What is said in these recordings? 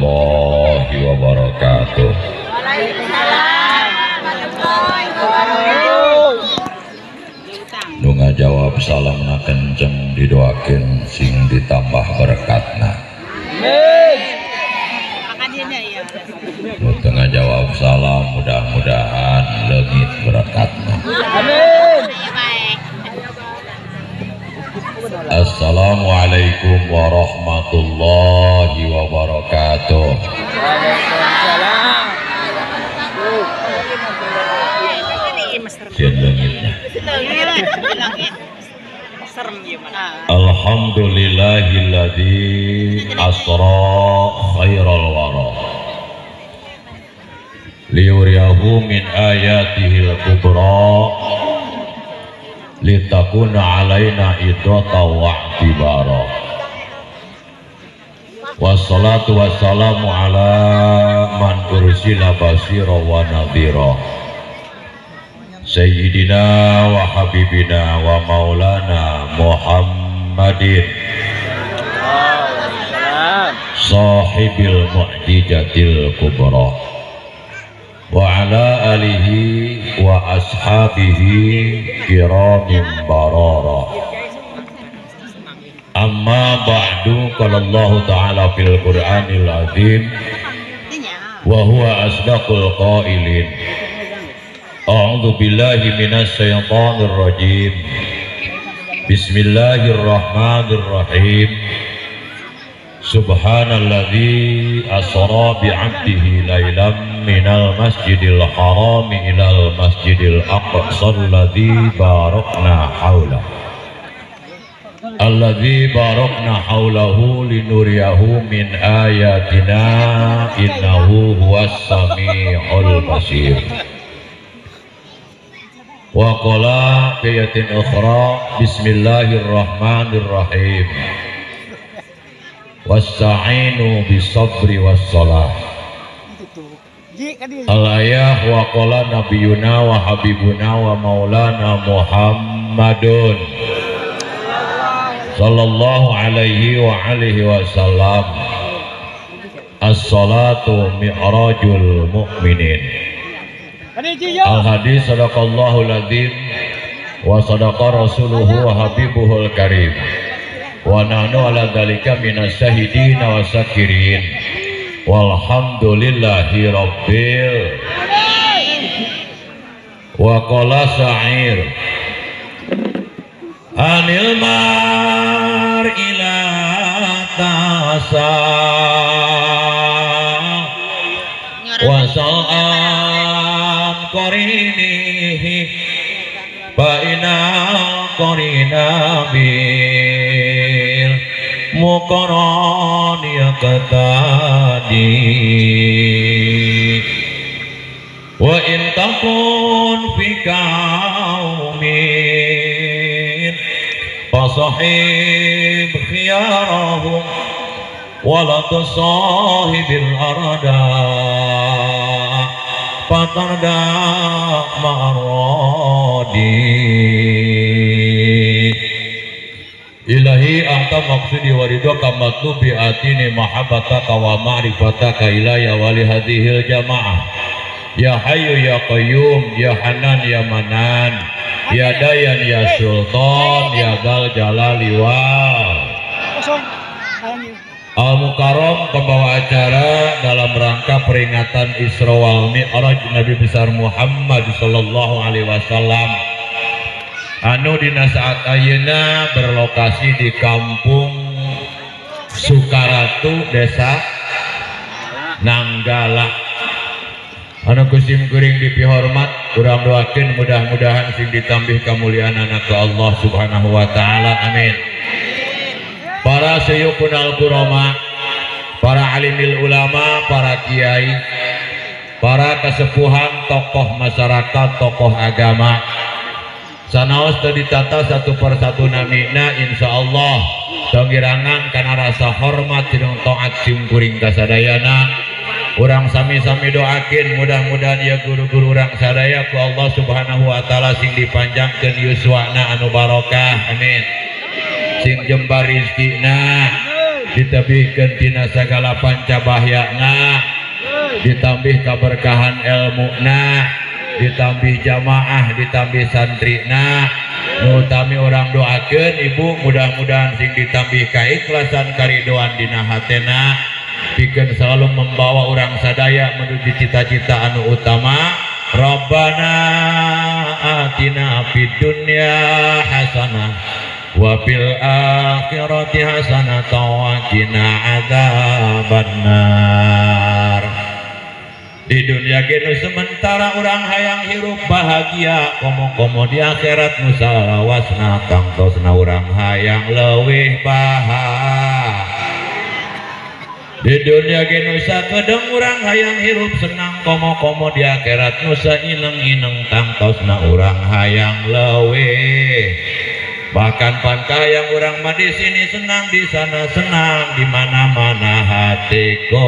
warahmatullahi wabarakatuh. Nu ngajawab salam na kenceng didoakeun sing ditambah berkatna. Nu teu ngajawab salam mudah-mudahan leungit berkatna. Assalamualaikum warahmatullahi wabarakatuh. Sian leungitnya. Alhamdulillahilladzi asra khairal wara liyuriyahu min ayatihil kubra litakuna alaina idrata wa i'tibara. Wassalatu wassalamu ala man ursila basira wa nadhira Sayyidina wa habibina wa maulana Muhammadin sahibil mu'jizatil kubra wa ala alihi wa ashabihi kiramin barara. Amma ba'du, qala Allah ta'ala fil Qur'anil azim wa huwa asdaqul qailin. A'udzu billahi minasy syaithanir rajim. Bismillahirrahmanirrahim. Subhanalladzi asra bi 'abdihi lailam minal masjidil haram ilal masjidil aqsa alladzi barakna haulahu. Alladzi barakna haulahu linuriyahu min ayatina innahu huwas samiul basir. Wa qala fi ayatin ukhra bismillahirrahmanirrahim wasta'inu bisabri wassalah. Al-ayah wa qala nabiyuna wa habibuna wa maulana Muhammadun sallallahu alaihi wa alihi wasallam. As-salatu mi'rajul mu'minin. Al-hadis sadaqallahul adzim wa sadaqa rasuluhu wa habibuhul karim wa nahnu ala dzalika minas syahidin wa syakirin walhamdulillahi rabbil wa qala sa'ir anil mar ila tasa wa sa'am qarinihi baina qarina bil muqarran yaqtadi wa in takun fi qaumin fasahib khiyarahum wa la tusahibil arada fatarda ma'aradi. Ilahi anta maksudi waridaka matlubi atini mahabbataka wa ma'rifataka ilaya wali hadhil jamaah. Ya hayyu ya qayyum ya hanan ya manan ya dayan ya sultan ya dzal jalali wal Al-Mukarram, pembawa acara dalam rangka peringatan Isra wal Mi'raj Nabi besar Muhammad sallallahu alaihi wasallam anu dina saat ayeuna berlokasi di Kampung Sukaratu, Desa Nanggala. Anu kusim kuring dipihormat, urang doakeun mudah-mudahan sing ditambih kamuliaan anak Allah Subhanahu wa taala. Amin. Para sayyukun al-qurama, para alimil ulama, para kiai, para kesepuhan, tokoh masyarakat, tokoh agama, sanaos teu ditata satu persatu namina insyaallah tonggirangan kana rasa hormat jeung taat simkuring kasadayana. Urang sami-sami doakeun mudah-mudahan ya guru-guru urang sadaya ku Allah Subhanahu wa taala sing dipanjangkeun yuswana anu barokah. Amin. Sing jembar rizkina ditebihkeun tina sagala pancabahyana, ditambih keberkahan ilmuna, ditambih jamaah, ditambih santrina. Nu utami orang doakeun ibu mudah-mudahan sing ditambih keikhlasan karidoan dina hatena, pikeun selalu membawa orang sadaya menuju cita-cita anu utama. Rabbana atina fid dunya hasanah wa fil akhirati hasanah wa qina adzabannar. Di dunia genu sementara orang hayang hirup bahagia, komo-komo di akhirat nu salawasna tangtosna orang hayang leuwih bahagia. Di dunia genu sakedeung urang hayang hirup senang, komo-komo di akhirat nu saineng-ineng tangtosna urang hayang leuwih. Bahkan pankayang urang mah di sini senang, di sana senang, di mana-mana hatiku.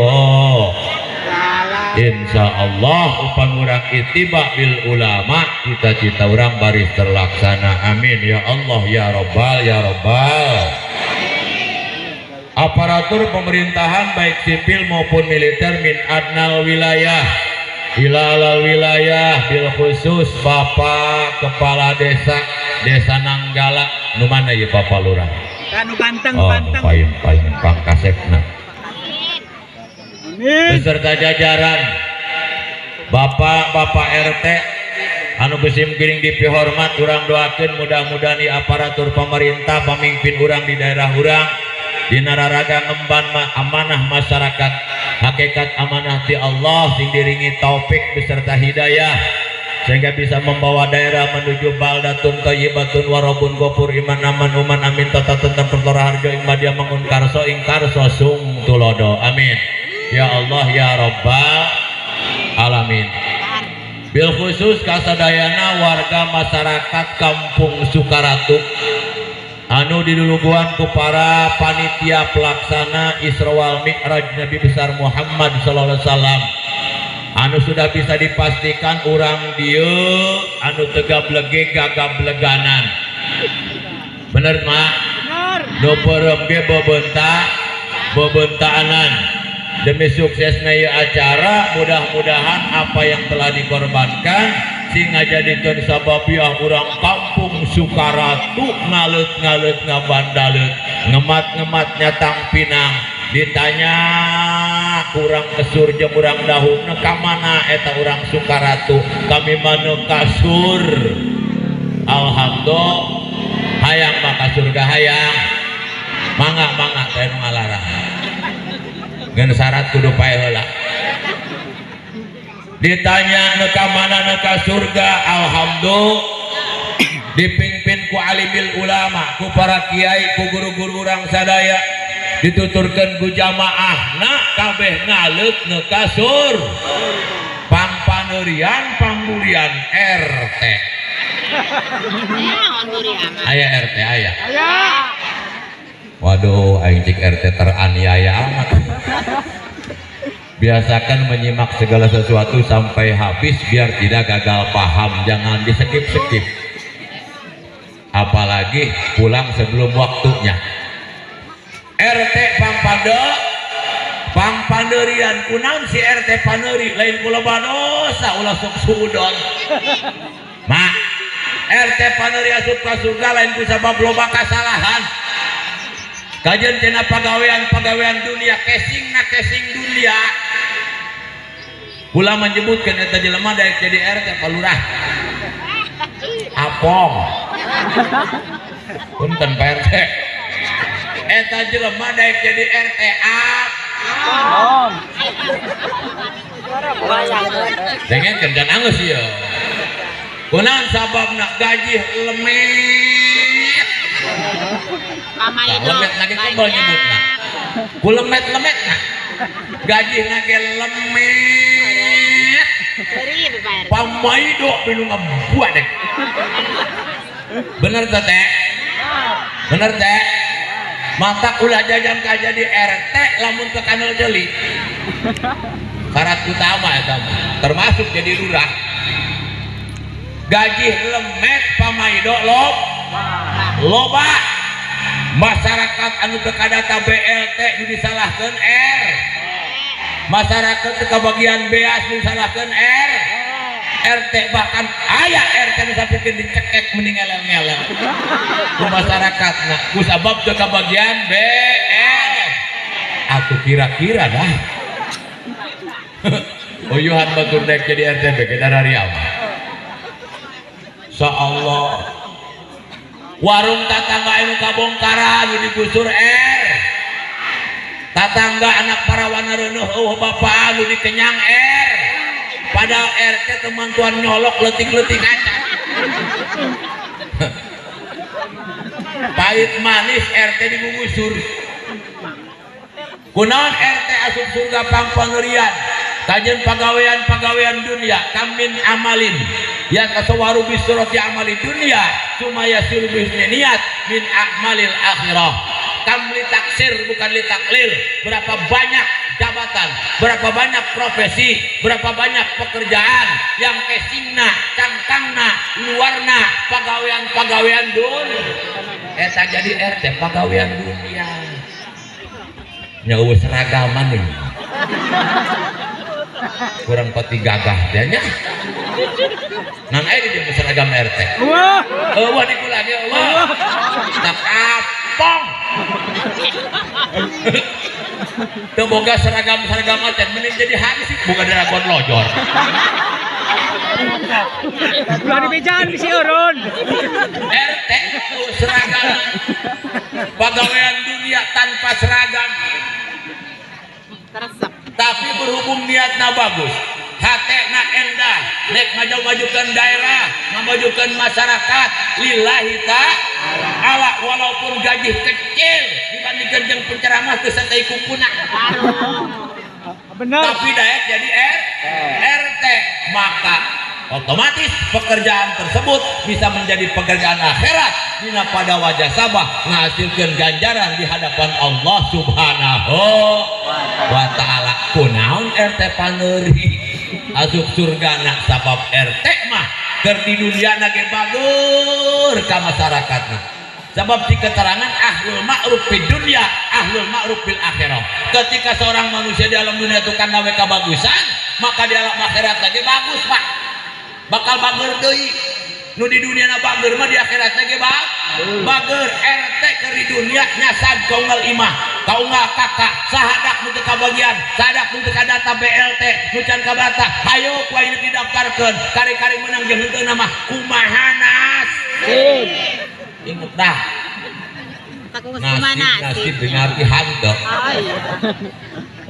Insya Allah upan urang ittiba bil ulama, cita-cita urang baris terlaksana. Amin ya Allah ya Rabbal ya Rabbal. Aparatur pemerintahan baik sipil maupun militer min adnal wilayah ilal wilayah, bil khusus Bapak Kepala Desa Nanggala. Nu mana ya Bapak Lurah? Anu panteng paling pangkasepna beserta jajaran Bapak RT anu gesim giring dipihormat, urang doakeun mudah-mudahan di aparatur pemerintah pemimpin urang di daerah urang dina raraga ngemban amanah masyarakat, hakikat amanah ti Allah sing diringi taufik beserta hidayah sehingga bisa membawa daerah menuju baldatun thayyibatun warabun ghafur iman aman uman amin tata tentang perkara harjo ing madya mangun karso ing karso sum tulodo. Amin ya Allah ya Rabbal alamin. Bil khusus kasadayana warga masyarakat Kampung Sukaratu anu diduluguan ku para panitia pelaksana Isra wal Mi'raj Nabi besar Muhammad sallallahu alaihi wasallam, anu sudah bisa dipastikan urang dieu anu teu gablege gagableganan. Bener mak? Nu peureum ge bebentaanan. Demi suksesnya ya acara, mudah-mudahan apa yang telah dikorbankan sehingga jadikan sababiah urang Kampung Sukaratu ngalut-ngalut ngabandalut ngemat-ngemat nyatang pinang ditanya kurang kesur jeung urang dahuna ka mana eta urang Sukaratu, kami manu kasur. Alhamdulillah hayang mah ka surga hayang, mangga teh nu ngalarang ngan syarat kudu pae heula. Ditanya neka mana neka surga, alhamdulillah dipimpin ku alimil ulama, ku para kiai, ku guru-guru urang sadaya, dituturkeun ku jamaah na kabeh ngaleut neka sur pangpaneurian pangmulian RT. Aya RT aya. Waduh, aing cik RT teraniaya amat. Biasakan menyimak segala sesuatu sampai habis biar tidak gagal paham, jangan di-skip. Apalagi pulang sebelum waktunya. RT pangpandeurian kunaon si RT paneuri lain kula dosa ulah sok sudon. Mak, RT paneuri asup ka surga lain ku sabab loba kasalahan. Kajian tina pagawean dunia, casing dunia. Kula menyebutkan eta jelema daek jadi RT palurah. Apong. Punten Pak RT. Eta jelema daek jadi RT apong. Dengen kencan angus ya. Kunaon sababna gaji lemet. Lemet lagi kebal nyebutna. Ku lemet na. Gaji nage lemet. Pamaido pilu ngabuat deh. Bener teh? Bener teh? Mata ulah jajan kaja di RT lamun ke kanal jeli. Syarat utama eta termasuk jadi lurah. Gaji lemet pamaido loba. masyarakat anu teu kadata BLT nu disalahkeun R, masyarakat teu kabagian beas nu disalahkeun R, RT bahkan aya RT nu sampikeun dicekek mending elel-elel ku masyarakatna kusabab teu kabagian BL. Aku kira-kira dah uyuhan batur dek jadi RT ke Darariam. Insyaallah warung tatangga anu kabongkaran nu digusur R, tatangga anak parawana reuneuh bapak anu dikenyang R, padahal RT teman-tuan nyolok letik-letik kaca. Pahit manis RT digusur. Kunaon RT asup surga pangpangeurian kajen pagawean dunia kamin amalin ya kasawaru bisurati amali dunia cuma yasiru bisniat min akmalil akhirah. Kamli taksir bukan litaklil. Berapa banyak jabatan, berapa banyak profesi, berapa banyak pekerjaan yang kesingna, cangkangna, luarna pagawean dunia. Eta jadi RT pagawean dunia. Nyawa seragaman nih kurang pati gagah dia nya nang aja dia seragam RT wah dikulagi wah tak apong teu boga seragam acan mending jadi hansip boga dragon lojor ulah dibejaan si urun RT seragam pegawaian dunia tanpa seragam tapi berhubung niatna bagus hatena endah nek maju-majukan daerah memajukan masyarakat lillahi ta'ala walaupun gaji kecil dibandingkan yang penceramah ke santai kupuna tapi daek jadi RT maka otomatis pekerjaan tersebut bisa menjadi pekerjaan akhirat dina pada wajah sabah menghasilkan ganjaran di hadapan Allah Subhanahu wa ta'ala. Kunaon RT paneuri asup surga nak sabab RT mah keur di dunia ge bagur ka masyarakatna sabab di keterangan ahlul ma'ruf fid dunya ahlul ma'ruf fil akhirah. Ketika seorang manusia di alam dunia itu kan nawe kabagusan maka di alam akhirat lagi bagus pak bakal bager deui nu di dunia na bager mah di akhirat lagi bager. RT keur di dunia nyasab kaunggal imah kaunggal kakak sahadak nu teu kabagian sahadak nu teu kadata BLT nu can kabata hayu ku ayeuna didaftarkeun kari-kari menang jeung henteu nama kumaha nasib inget dah nasib dengar di hanteu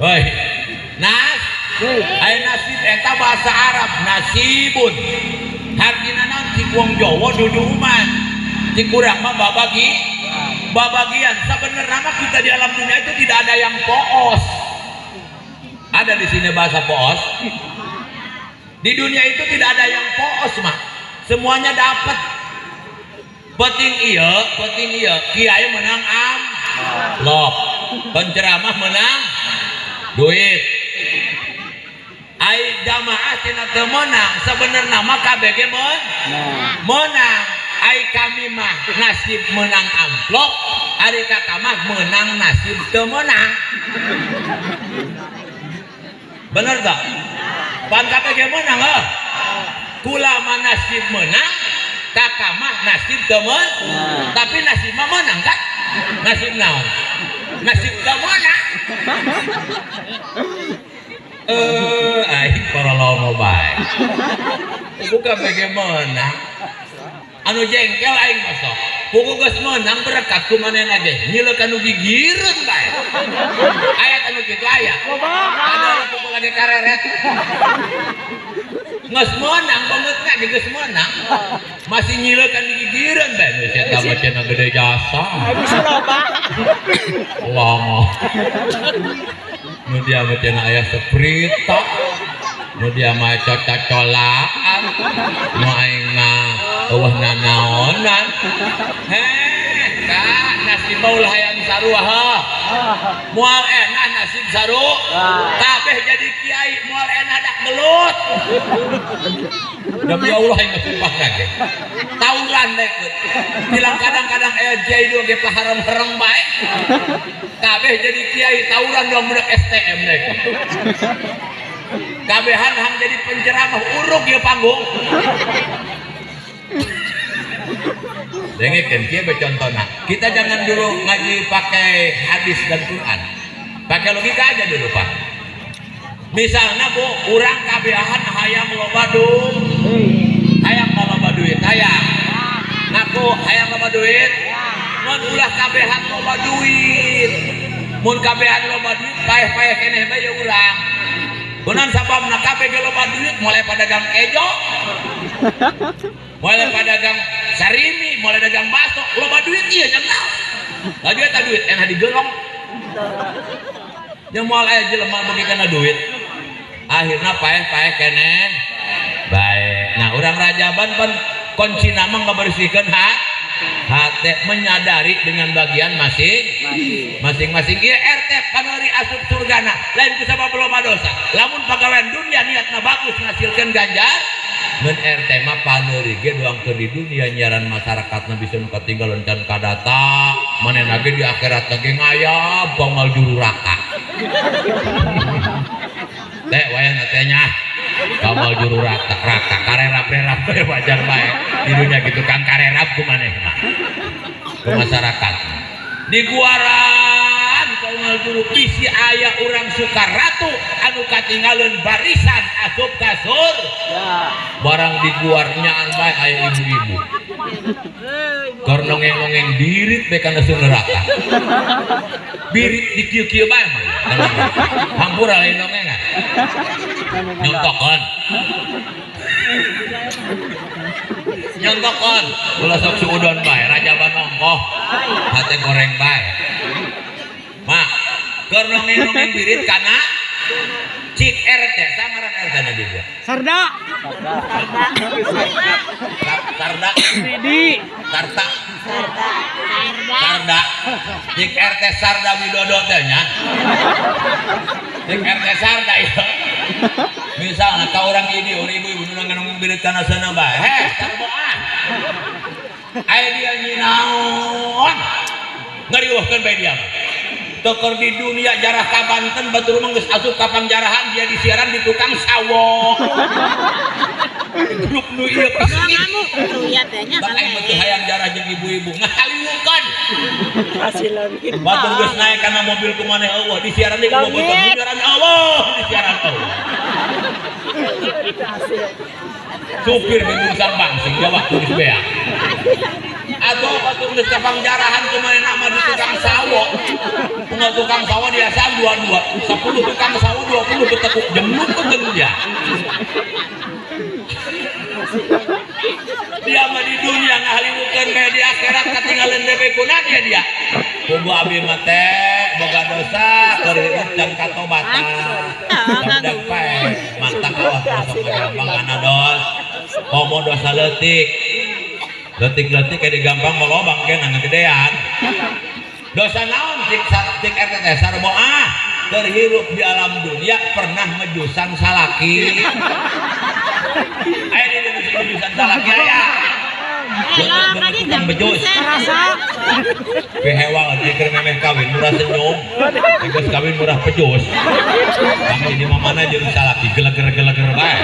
woi aya nasib eta bahasa Arab nasibun hartina naon si wong Jawa dudu uman si kurang mah babagian sebenarnya mah kita di alam dunia itu tidak ada yang poos. Ada di sini bahasa poos di dunia itu tidak ada yang poos mah semuanya dapat penting iya kiai menang amplop penceramah menang duit ai jamaah cenah teu meunang sabenerna mah kabeh ge meunang ai kami mah nasib menang amplop ari kakak mah menang nasib teu meunang bener tak pan kabeh ge meunang heuh kula mah nasib menang kakak mah nasib teu meunang tapi nasib mah meunang kan nasib naon nasib teu meunang aing para lomo bae buka bagaimana anu jengkel aing masuk kuku geus meunang berkat ku manehna ge nyileuh anu gigireun bae aya anu kitu aya ada kuku lagi kareret geus meunang bangetna ge geus meunang masih nyileuh kan gigireun bae nu eta mah cenah gede jasa bisa loba lomo nu dia mah cenah aya seprita nu dia mah cocok-colaan nu aing mah eueuh nanaonan kak nasib ulah hayang sarua moal enak nasib saru kabeh jadi kiai moal enak dak gelut demi Allah yang sumpah lagi tawuran deh bilang kadang-kadang kiai dua ge paharem-harem baik kabeh jadi kiai tawuran dua budak STM deh kabehan hang jadi penceramah uruk ya panggung dengekeun kieu contohna kita jangan dulu ngaji pakai hadis dan Quran pakai logika aja dulu Pak misalnya Bu urang kabehan hayang loba duit hayang loba duit hayang ngaku hayang loba duit mun ulah kabehan loba duit mun kabehan loba duit paeh-paeh keneh bae ya urang kunaon sababna kabeh ge loba duit mulai padagang kejo mulai padagang sarimi mulai dagang bakso loba duit ieu nya naon lagi eta duit enak digerong nya moal aya jelema bagi kana duit akhirna paeh-paeh keneh bae nah urang rajaban pan kunci nama ngabersihkeun hate menyadari dengan bagian masing-masing ieu RT paneuri asup surgana lain ku sabab loba dosa lamun pagawean dunia niatna bagus ngasilkeun ganjar mun RT mah paneuri ge doang keur di dunia nyiaran masyarakatna bisa nu katinggalan can kadata manehna ge di akhirat ge ngayab bangal juru raka teh wayahna teh nya kamal juru rata karerap-rerap wajar bae di dunia gitu kang karerap ku manehna ke masyarakat di guaran kamal juru bisi aya urang Sukaratu anu katinggalun barisan asup kasur barang di guarnyaan bae aya ibu-ibu keur nongeng-nongeng birit bae kana neraka birit di kieu-kieu bae mah hampura lain nongengan nyontokan ulah sok suudon bae rajaban ongkoh hate goreng bae mah keur nongeng-nongeng birit kana cik RT samaran RT na dia Sarda cik RT Sarda Widodo teh nya cik RT Sarda ieu misalnya ka urang ini urang ibu-ibu nu ngomong birit kana sana bae sarboan aya dia nyinaon ngariweuhkeun bae dia dokter di dunia jarah ka Banten batur mah geus asup ka Pangjarahan dia disiaran di tukang sawo grup nu ieu anu ruya teh nya bae meuh hayang jarah jeung ibu-ibu ngahaliwukeun batur geus naik kana mobil ku maneh eueuh disiaran di mobil disiaran Allah disiaran Allah supir bingung bangsing jawab tulis bea atau batur geus ka Pangjarahan ku maneh nama di tukang sawo unggal tukang sawo biasa 22 10 tukang sawo 20 betekuk jemut betul dia dia mah di dunia ngahaliwukeun bae di akhirat katinggalan DP kuna dia kudu abi mah teh boga dosa keur can katobatan sampeyan pae mantap awas sok gampang dos komo dosa leutik kayak gampang melobang kan nang gedean dosa naon cik RT teh sarboah terhirup di alam dunia pernah mejusan salaki aya di mejusan salaki aya jangan tukang bejus behewang dikir memeh kawin murah senyum geus kawin murah bejus kami di mana jeung salaki geleger bae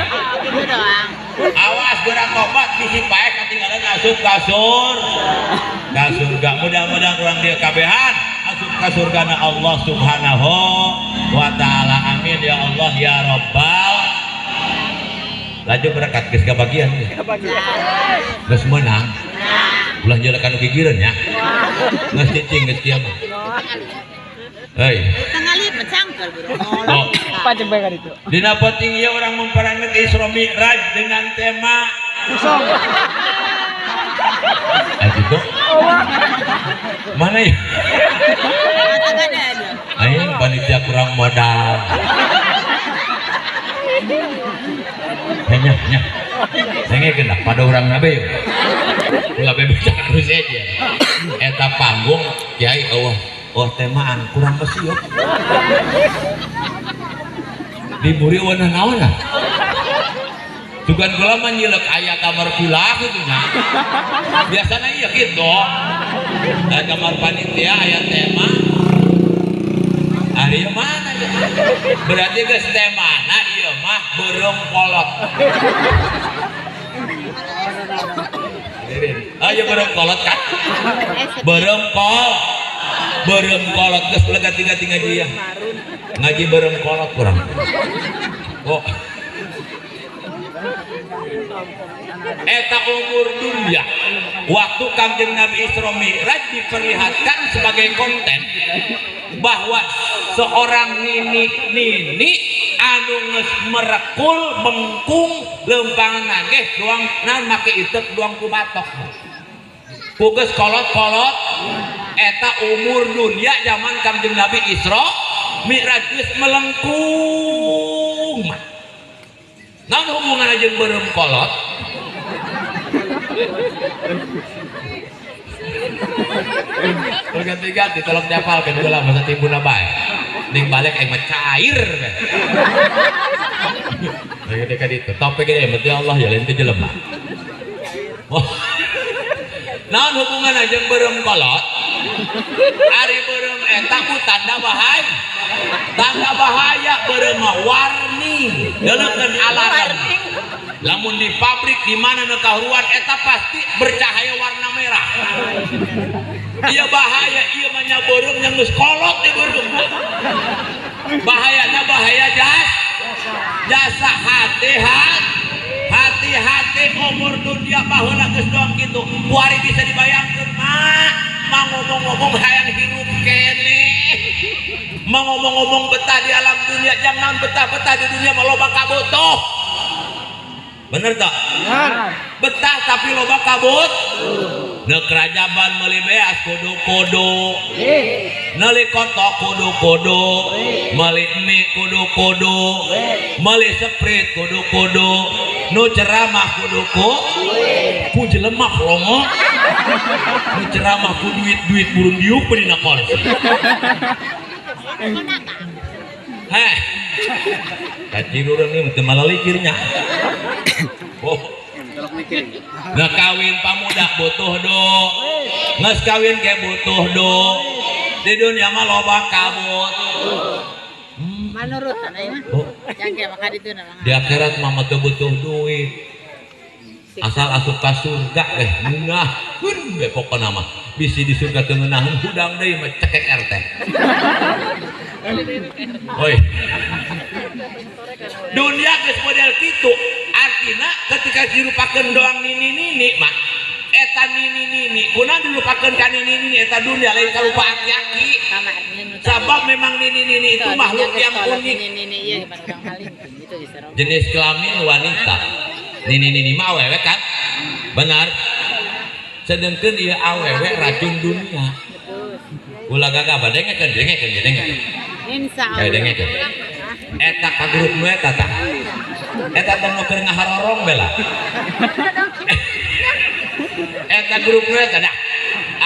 awas gerak tobat bisi pae katinggalan asup kasur surga mudah-mudahan urang dia kabehan asup ka surgana Allah Subhanahu wa taala amin ya Allah ya Rabbal laju berangkat geus kabagian geus meunang ulah jelekan gigireun nya geus cicing geus kieu mah hei tengalit mencangkel bro apa coba kan itu dina penting ieu urang memperangeun Isra Mi'raj dengan tema aduh mana ya aing panitia kurang modal nya dengekeun lah pada urang nabe yeuh ulah bebeca terus aja eta panggung kiai temaan kurang besiuk diburi warna naon lah tugan kula mah nyilek aya kamar kula gitu nya. Biasana iya gitu. Kamar panitia aya tema. Ari mana ya? Berarti geus temana ieu mah beureum kolot. Ayo beureum kolot kan? Beureum kolot geus lega tiga ngaji ya. Ngaji beureum kolot kurang. Oh. Eta umur dunia waktu Kangjeng Nabi Isra Mi'raj diperlihatkan sebagai konten bahwa seorang nini anu geus merekul bengkung leumpang nageh doang naon make itek doang ku batok pugeus kolot-kolot eta umur dunia zaman Kangjeng Nabi Isra Mi'raj geus melengkung. Naon hubunganna jeung beureum kolot? Ganti-ganti tolong dihafalkeun heula bahasa Timbuna bae. Ning balik aing mah cair. Lagi dekat itu. Topik ini berarti Allah ya lain teh jelema. Oh. Naon hubunganna jeung beureum kolot? Ari beureum eta ku tanda bahaya. Tanda bahaya beureum warning, deulekeun alarm. Lamun di pabrik di mana nu kahuruan eta pasti bercahaya warna merah. Ieu bahaya, ieu mah nya beureum nya geus kolot di beureum. Bahayana bahaya jasa hati-hati umur dunia baheula geus doang kitu. Kuari bisa dibayangkeun mah ngomong-ngomong hayang hirup kene. Mau ngomong-ngomong betah di alam dunia, jangan betah-betah di dunia mah loba kabutuh. Bener tak? Betah tapi loba kabut. Neuk kerajaban meuli beas kudu-kudu. Neuli kotok kudu-kudu. Meuli mie kudu-kudu. Meuli seprit kudu-kudu. Nu ceramah kudu-kudu. Ku jelema promo. Nu ceramah ku duit-duit burung diuk dina kursi. Heh, kacirureun ieu teu malalikirnya. Oh, nggak kawin pamuda butuh do, nggak kawin ke butuh do. Di dunia mah loba kabut. Menurut aneh yang kayak maka itu nama. Di akhirat mah teu butuh duit. Asal asup ka surga ngeunahkeun we pokona mah. Bisi di surga teu ngeunaheun hudang deui mah cekek RT. Oi. Dunia geus model kitu. Artina ketika dirupakeun doang nini mah eta nini kunaon dilupakeun ka nini eta dunia lain kalupa aki-aki. Sabab memang nini itu makhluk yang unik. Jenis kelamin wanita. Nini mah awewe kan? Benar. Sedengkeun ieu awewe racun dunia. Ulah gagah dengekeun. Insyaallah. Dengekeun. Eta ka grup nu eta tah. Eta teh nu keur ngaharorong bela. Eta grup nu eta dah.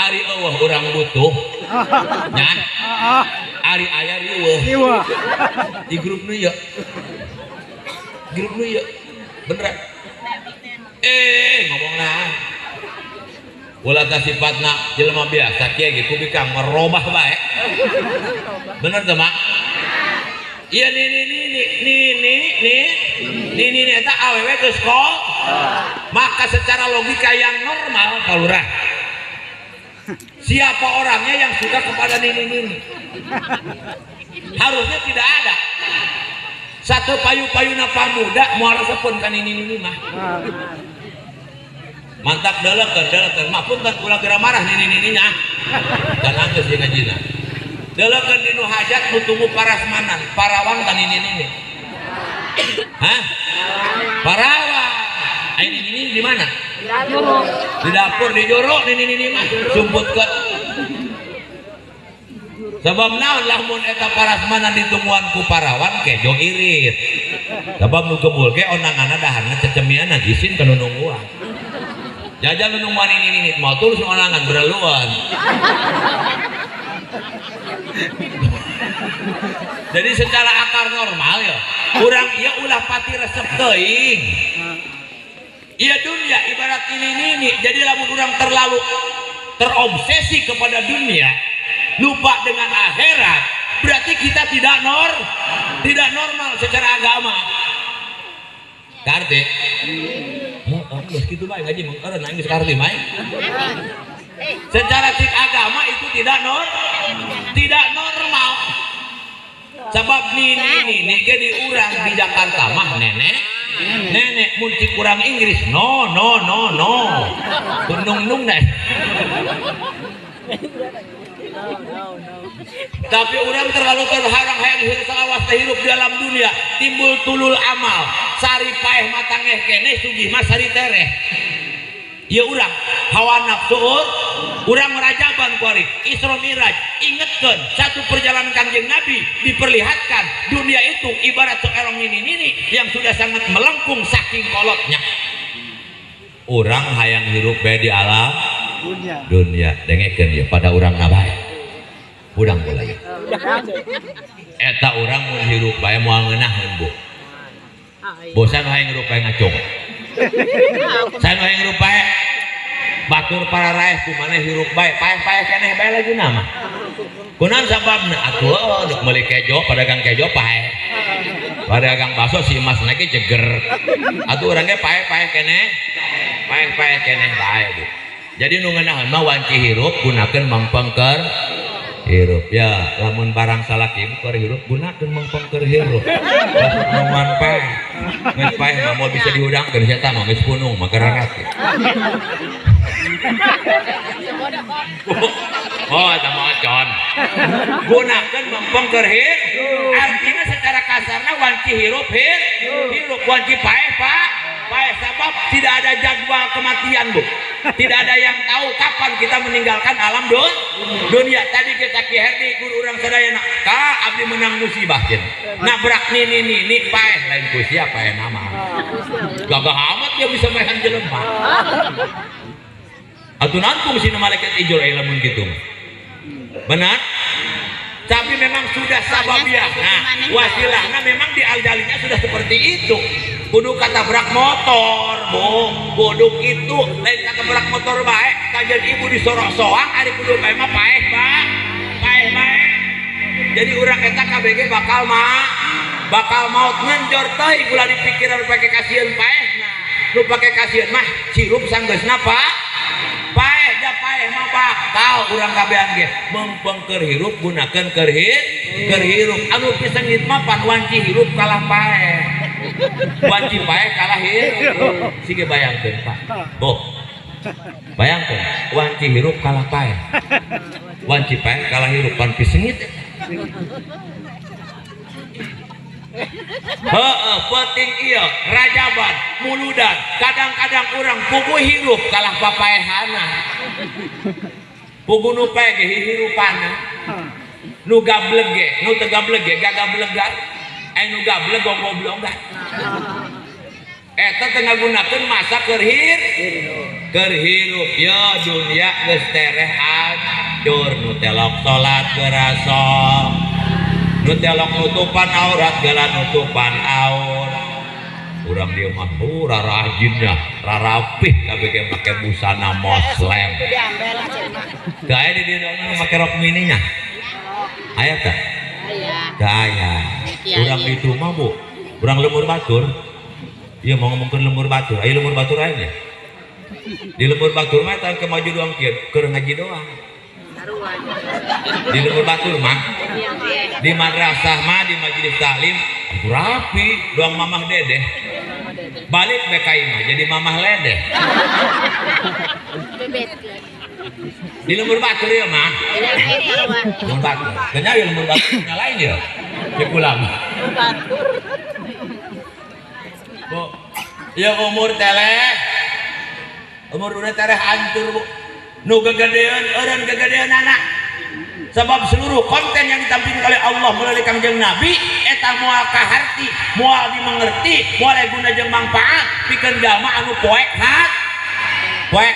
Ari eueuh urang butuh. Nya. Ari aya riweuh. Di grup nu ieu. Grup nu ieu. Beneran. Ngomong nah. Ulah tah sifatna jelema biasa kieu gitu bika merobah bae. Bener teh mak? Iya ini eta awewe geus kol. Maka secara logika yang normal kalurah. Siapa orangnya yang suka kepada nini? Harusnya tidak ada. Satu payu-payuna pamuda moal resepun ka nini mah. Mantap deulekeun mapunten ulah geura marah nini-nininya. Dan anggeus jeung ngajina. Deulekeun dinu hajat nu tunggu parasmanan, parawang ka nini-nini. Hah? Parawang. Ai nini di mana? Di dapur di joro nini mah sumputkeun. Sabab naon lamun eta parasmanan ditungguan ku parawan kejo irit. Sabab nu gembul ge onanganna daharna cecemianan izin ka nu nungguan. Jajal nu nungguan ini mau tulus onangan bereluan. Jadi secara akar normal ya urang ieu ulah pati resep teuing. Iya dunia ibarat ini. Jadi lamun urang terlalu terobsesi kepada dunia, lupa dengan akhirat, berarti kita tidak normal secara agama. Karti. Geus kitu bae ngaji mengeureun nangis karti mah. Secara cik agama itu tidak normal. Sebab ini ke di urang di Jakarta mah nenek mun cik kurang Inggris no. Tunung deh. Tapi orang terlalu terharang hayang salawas hidup di alam dunia, timbul tulul amal, sari paeh matangeh keneh sugih mas sari tereh. Ya urang hawa nafsu urang merajaban kuari Isra Miraj, ingetkeun satu perjalanan Kanjeng Nabi diperlihatkan dunia itu ibarat seorang nini yang sudah sangat melengkung saking kolotnya. Urang hayang hirup bae di alam dunia dengekeun ya pada urang nabae. Udang mulai. Eta urang mun hirup bae moal ngeunaheun Bu. Bosan hayang hirup bae ngacung. Saya hayang hirup bae batur para raeh kumaneh hirup bae paeh-paeh keneh bae laguna mah. Kunaon sababna? Atuh duk meuli kejo, padagang kejo paeh. Padagang bakso si Mas lagi jeger. Atuh urang ge paeh-paeh keneh. Paeh-paeh keneh bae Bu. Jadi nu ngeunaheun mah wanci hirup gunakeun mangpengker hirup ya lamun barang salaki keur hirup gunakeun mangpengker hirup. Maksud nuan paeh. Geus paeh mah moal bisa diudangkeun sia tah mah geus punung mah kerangat. Oh, eta mah ocon. Gunakeun mangpengker hirup. Artinya secara kasarna wanci hirup hirup wanci paeh paeh sabab tidak ada jadwal kematian Bu. Tidak ada yang tahu kapan kita meninggalkan alam dunia. Tadi kita Ki Herdi guru urang sadayana ka abdi menang musibah cenah. Nabrak nini paeh lain ku sia paeh nama. Gagah amat dia bisa mehan jelema. Atuh nangkung sina malaikat ijo lamun kitu. Benar? Tapi memang sudah sababiah. Nah, wasilahnya memang di aljalinya sudah seperti itu. Kudu katabrak motor, Bu. Kudu itu lain katabrak motor bae, kajian ibu disorok-soang ari kudu bae mah paeh bae. Jadi urang eta KBG bakal maut ngenjor teuing ulah dipikiran pake kasieun paehna. Nu pake kasieun mah sirup sanggeusna paeh da paeh mah bakal urang kabehan ge mengpengker hirup gunakeun keur hirup. Anu piseungit mah pan wanci hirup kalah paeh. Wanci paeh kalah hirup. Sige bayangkeun Pak. Bo. Bayangkeun wanci hirup kalah paeh. Wanci paeh kalah hirup pan piseungit. Penting iya rajaban muludan kadang-kadang urang pugu hirup kalah papaehana. Pugu nu paeh ge hirupanna. Nu gableg ge, nu teu gableg ge gagablegan. Nu gableg goblok. Eta teu ngagunakeun masa keur hirup ya dunia geus tereh hancur nu telok salat gerasa. Nu telok nutupan aurat geula nutupan aurat. Urang dieu mah rarajinnya, rarapih kabeh make busana moslem. Teu aya di dieu make rok mininya. Aya tah? Aya. Urang di rumah Bu, urang lembur batur. Ieu mau ngomongkeun lembur batur. Aya lembur batur aja ya. Di lembur batur mah tang kemaju doang kieu, keur ngaji doang. Di lembur batur mah di madrasah mah di majelis taklim rapi doang mamah dedeh balik bekai mah jadi mamah ledeh. Di lembur batur ya mah lembur batur ternyata ya lembur batur lain ya di pulang Bu ya umur udah tereh hancur Bu. Nu gegedeun eureun gegedeun anak. Sebab seluruh konten yang ditampilkan oleh Allah melalui Kangjeng Nabi eta moal kaharti, moal dimengerti, moal guna jeung manfaat pikeun jalma anu poek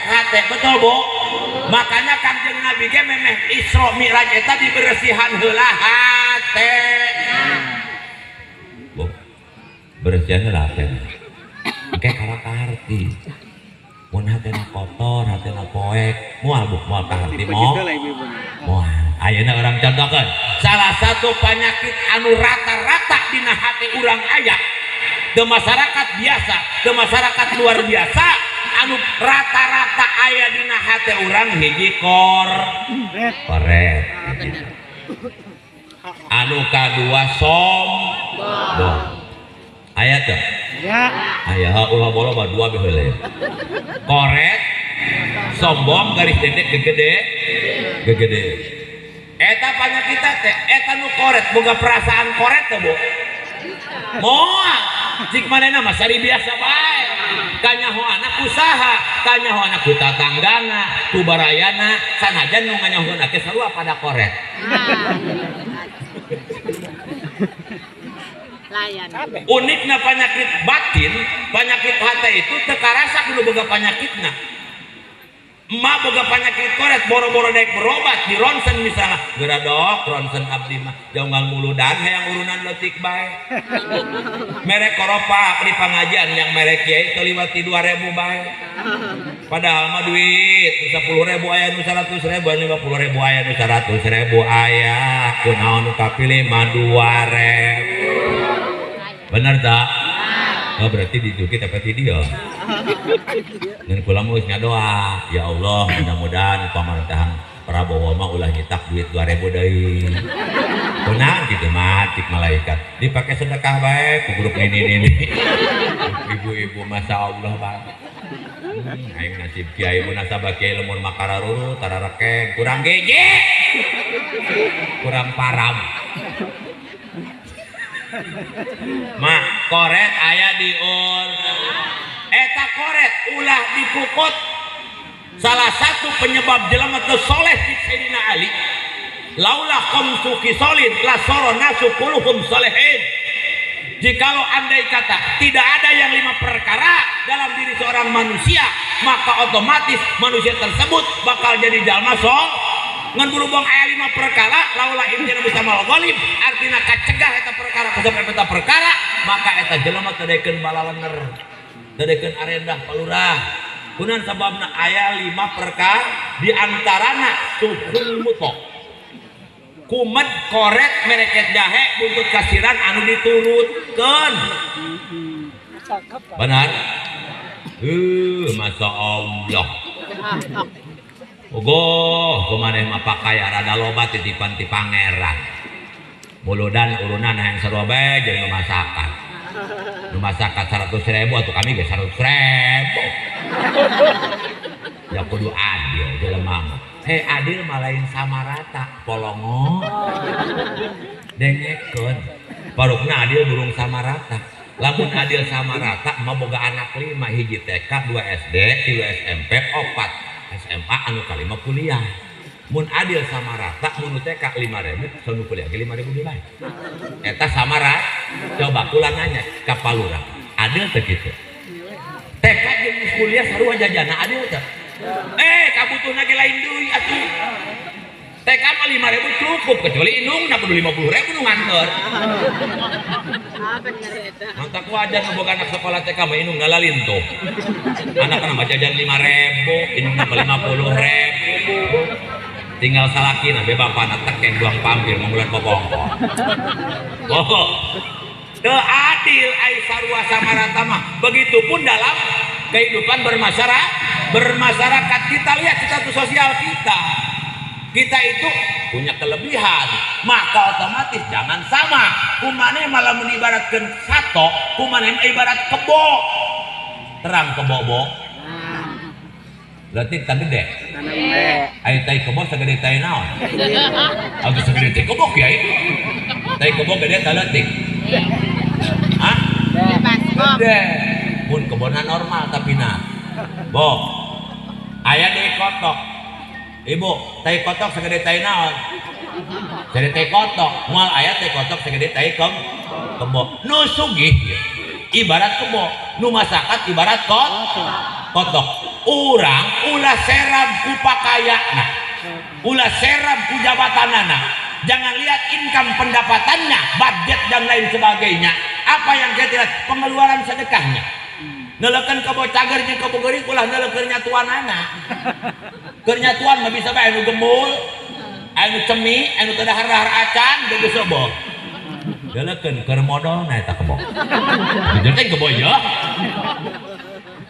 hate. Betul Bu? Makanya Kangjeng Nabi Nabi ge memeh Isra Mi'raj eta diberesihan heula hate. Bu, beresihan heula hate. Engke karakarti. Mun hatena kotor, hatena poek, moal bu, moal kaharti moal. Moal. Ayeuna urang contohkeun. Salah satu penyakit anu rata-rata dina hati urang aya. Teu masyarakat biasa, teu masyarakat luar biasa, anu rata-rata aya dina hati urang hiji koret. Anu kadua sombong. Aya teu? Ya. Aya ulah bola mah dua beheule. Koret, sombong garis dedek gegede. Eta penyakit teh, eta nu koret boga perasaan koret teh, Bu. Moal, cik manehna mah sari biasa bae. Kanyahoana usaha, kanyahoana ku tatanggana, ku barayana, sanajan nu nganyahoana ke sarua pada koret. Layan. Unikna penyakit batin, penyakit hati itu teu karasa kudu boga penyakitna. Emak boga penyakit koret boro-boro daek berobat di ronsen misalnya geura dok ronsen abdi mah jonggal muludan hayang urunan leutik bae merek koropa di pangajian yang merek kiai teu liwati 2.000 bae padahal mah duit 10.000 aya nu 100.000 aya 50.000 aya nu 100.000 aya kunaon nu kapilih mah 2.000 bener tak? Oh berarti dijukit apa ti dia dan kula mah geus ngadoa ya Allah mudah-mudahan pamerintahan Prabowo mah ulah nyetak duit 2.000 deui beunang kitu mah cik malaikat dipake sedekah bae ku grup ini ibu-ibu masyaallah banget aing nasib kiai mun nasabah kiai lamun makararuru tararekeng kurang geje kurang param mah koret aya diur eta koret ulah dipukut salah satu penyebab jelema teu soleh di Sayyidina Ali laula khamsu khisalin la sarana sukuluhum salihin jikalau andai kata tidak ada yang 5 perkara dalam diri seorang manusia maka otomatis manusia tersebut bakal jadi jalma ngan berhubung aya 5 perkara laula intina bisamal ghalib artina kacegah eta perkara kusab eta perkara maka eta jelema teu daekeun balalenger teu daekeun arendah palurah kunaon sababna aya 5 perkara di antarana suhul mutok kumet koret mereket jahe buntut kasiran anu diturutkeun benar masya Allah ogoh kumaneh mah pakaya rada loba titipan ti pangeran muludan urunan yang sarua bae jeung nu masakan 100.000 atuh kami ge 100.000 ya kudu adil jelema mah adil mah lain sama rata polongo dengekeun parukna adil burung sama rata lamun adil sama rata mah boga anak 5 hiji TK 2 SD 3 SMP 4 SMA anu kalima kuliah mun adil sama rata mun TK 5.000 sanu kuliah ge 5.000 nilai eta sama rata coba kula nanya ka palurah adil teh kitu TK jeung kuliah sarua jajana adil teh kabutuhna ge lain deui atuh TK mah 5.000 cukup kecuali indungna kudu 50.000 nu nganter mantap wajar ngeboga anak sekolah TK mah indung ngalalintuh anak mah jajan 5.000 indungna 50.000 tinggal salakina be bapana teken duang pampir mengulan bobongkol teu adil ai sarua sama rata mah begitupun dalam kehidupan bermasyarakat kita lihat status sosial kita itu punya kelebihan maka otomatis jangan sama kumane malah menibaratkan sato kumane ibarat kebo terang kebo berarti tadi deh ayo tai kebo segede tai naon agak segede tai kebo kiai tai kebo gede taletik hah gede pun kebona normal tapi nah bo aya deui kotok ibu tai kotok segede tai naon segede tai kotok moal aya tai kotok segede tai kebo nu sugih ibarat kebo nu masakat ibarat kotok urang ulah serab ku pakayana ulah serap ku jabatanana. Jangan lihat income pendapatannya, budget dan lain sebagainya. Apa yang kita lihat? Pengeluaran sedekahnya. Nelekan kebo cagernya kebo geuring ulah nelekeunnya tuanana. Keurnya tuan mah bisa bae anu gembul, anu cemi, anu teu dahar-dahar acan, geus sobo. Nelekeun keur modal na eta kebo. Bener teh kebo ya.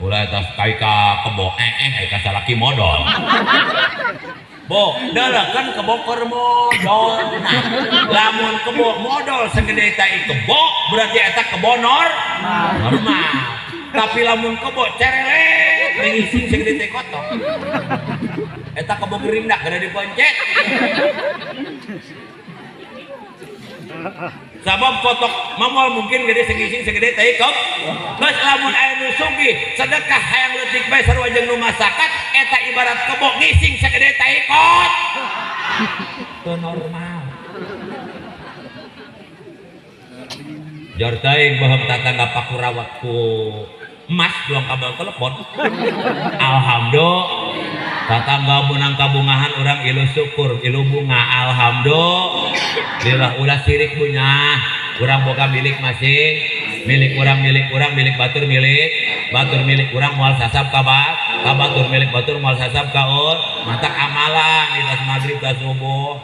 Ulah eta kai ka kebo ka salaki modal. Bo, dalekeun kebo keur modal. Nah, lamun kebo modal segede tai kebo berarti eta kebo normal. Tapi lamun kebo cerelet mengising segede teh kotok. Eta kebo gerindak kada diponcet. Sabab kotok mamol mungkin gede segising segede teh kok. Geus lamun aya nu sugih sedekah hayang leutik bae sarua jeung nu masakat eta ibarat kebo ngising segede teh kot. Teu normal. Jor teuing baheum tatangga pakurawat ku emas doang kabel telepon. Alhamdulillah tatangga menang kabungahan orang ilu syukur ilu bunga. Alhamdulillah ulah sirik punya orang boga milik masing milik orang milik batur milik orang mual sasab kabatur milik batur mual sasab kaur mantak amalan di tas maghrib tas subuh